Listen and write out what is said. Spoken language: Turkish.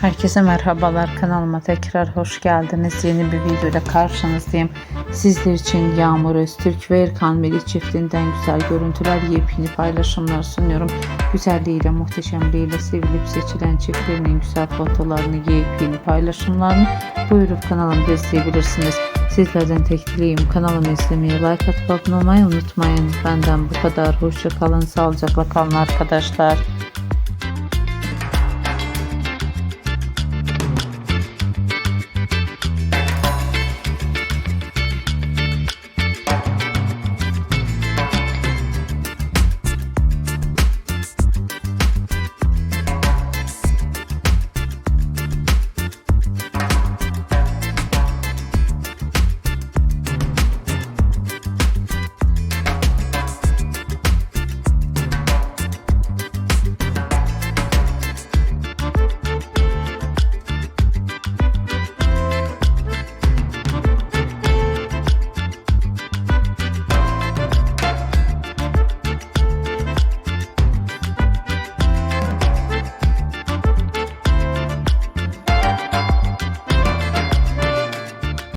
Herkese merhabalar, kanalıma tekrar hoş geldiniz. Yeni bir videoyla karşınızdayım. Sizler için Yağmur Öztürk ve Erkan çiftinden güzel görüntüler, yepyeni paylaşımlar sunuyorum. Güzelliğiyle, muhteşemliğiyle sevilip seçilen çiftlerin güzel fotolarını, yepyeni paylaşımlarını buyurup kanalımda izleyebilirsiniz. Sizlerden tek dileğim kanalımı izlemeyi, like atıp abone olmayı unutmayın. Benden bu kadar. Hoşça kalın, sağlıcakla kalın arkadaşlar.